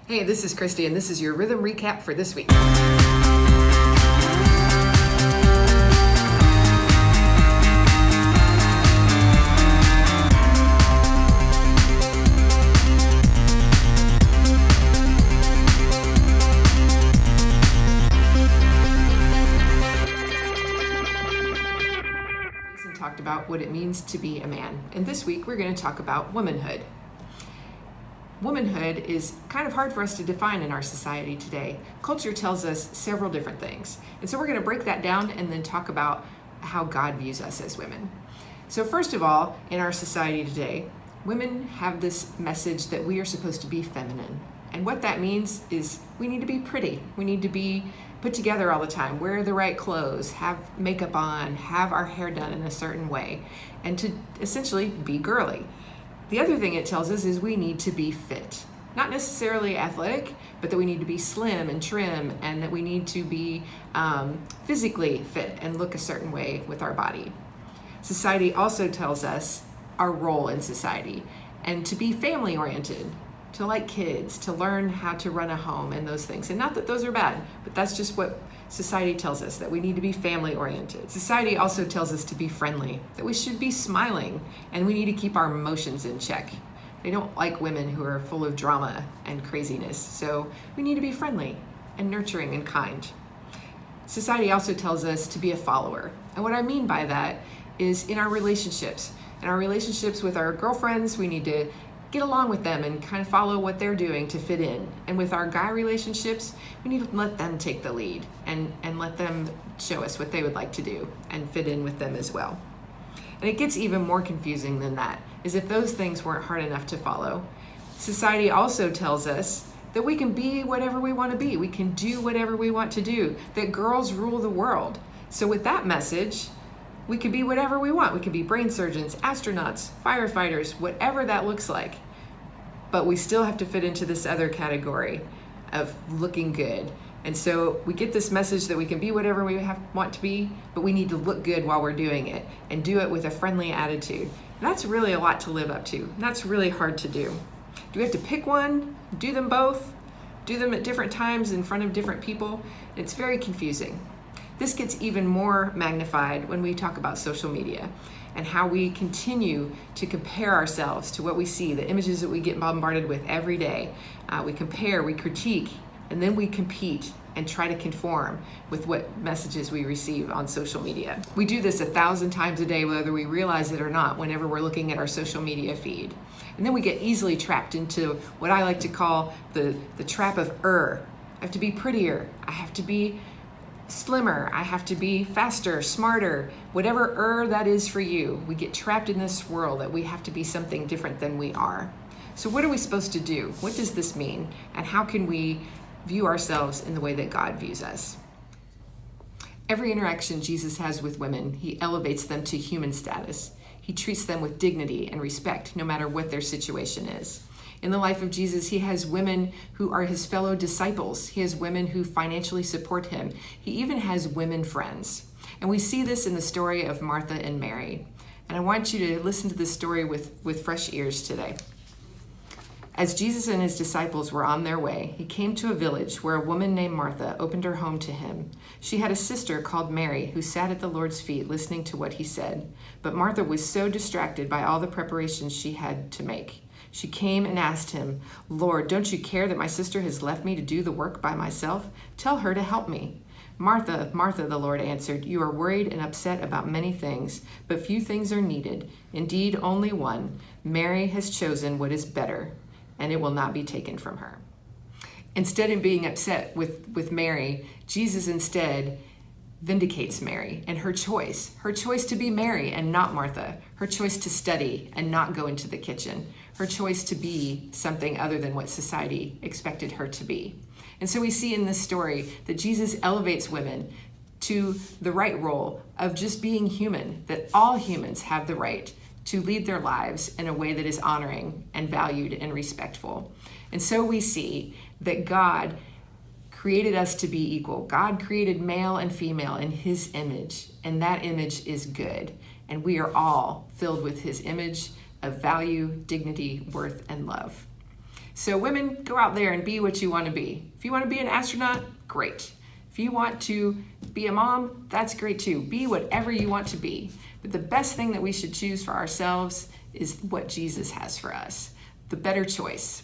Hey, this is Christy, and this is your rhythm recap for this week. Jason talked about what it means to be a man, and this week we're going to talk about womanhood. Womanhood is kind of hard for us to define in our society today. Culture tells us several different things. And so we're going to break that down and then talk about how God views us as women. So first of all, in our society today, women have this message that we are supposed to be feminine. And what that means is we need to be pretty. We need to be put together all the time, wear the right clothes, have makeup on, have our hair done in a certain way, and to essentially be girly. The other thing it tells us is we need to be fit. Not necessarily athletic, but that we need to be slim and trim, and that we need to be physically fit and look a certain way with our body. Society also tells us our role in society, and to be family oriented, to like kids, to learn how to run a home and those things. And not that those are bad, but that's just what society tells us, that we need to be family oriented. Society also tells us to be friendly, that we should be smiling, and we need to keep our emotions in check. They don't like women who are full of drama and craziness, so we need to be friendly and nurturing and kind. Society also tells us to be a follower. And what I mean by that is in our relationships. In our relationships with our girlfriends, we need to get along with them and kind of follow what they're doing to fit in. And with our guy relationships, we need to let them take the lead and let them show us what they would like to do and fit in with them as well. And it gets even more confusing than that, is if those things weren't hard enough to follow. Society also tells us that we can be whatever we want to be. We can do whatever we want to do, that girls rule the world. So with that message, we could be whatever we want. We could be brain surgeons, astronauts, firefighters, whatever that looks like. But we still have to fit into this other category of looking good. And so we get this message that we can be whatever we want to be, but we need to look good while we're doing it and do it with a friendly attitude. And that's really a lot to live up to. And that's really hard to do. Do we have to pick one, do them both, do them at different times in front of different people? It's very confusing. This gets even more magnified when we talk about social media and how we continue to compare ourselves to what we see, the images that we get bombarded with every day. We compare, we critique, and then we compete and try to conform with what messages we receive on social media. We do this 1,000 times a day, whether we realize it or not, whenever we're looking at our social media feed. And then we get easily trapped into what I like to call the trap of I have to be prettier, I have to be slimmer, I have to be faster, smarter, whatever that is for you. We get trapped in this world that we have to be something different than we are. So what are we supposed to do? What does this mean? And how can we view ourselves in the way that God views us? Every interaction Jesus has with women, he elevates them to human status. He treats them with dignity and respect, no matter what their situation is. In the life of Jesus, he has women who are his fellow disciples. He has women who financially support him. He even has women friends. And we see this in the story of Martha and Mary. And I want you to listen to this story with fresh ears today. As Jesus and his disciples were on their way, he came to a village where a woman named Martha opened her home to him. She had a sister called Mary who sat at the Lord's feet listening to what he said. But Martha was so distracted by all the preparations she had to make. She came and asked him, "Lord, don't you care that my sister has left me to do the work by myself? Tell her to help me." "Martha, Martha," the Lord answered, "you are worried and upset about many things, but few things are needed. Indeed, only one. Mary has chosen what is better, and it will not be taken from her." Instead of being upset with Mary, Jesus instead vindicates Mary and her choice to be Mary and not Martha, her choice to study and not go into the kitchen, her choice to be something other than what society expected her to be. And so we see in this story that Jesus elevates women to the right role of just being human, that all humans have the right to lead their lives in a way that is honoring and valued and respectful. And so we see that God created us to be equal. God created male and female in his image, and that image is good. And we are all filled with his image of value, dignity, worth, and love. So women, go out there and be what you want to be. If you want to be an astronaut, great. If you want to be a mom, that's great too. Be whatever you want to be. But the best thing that we should choose for ourselves is what Jesus has for us, the better choice.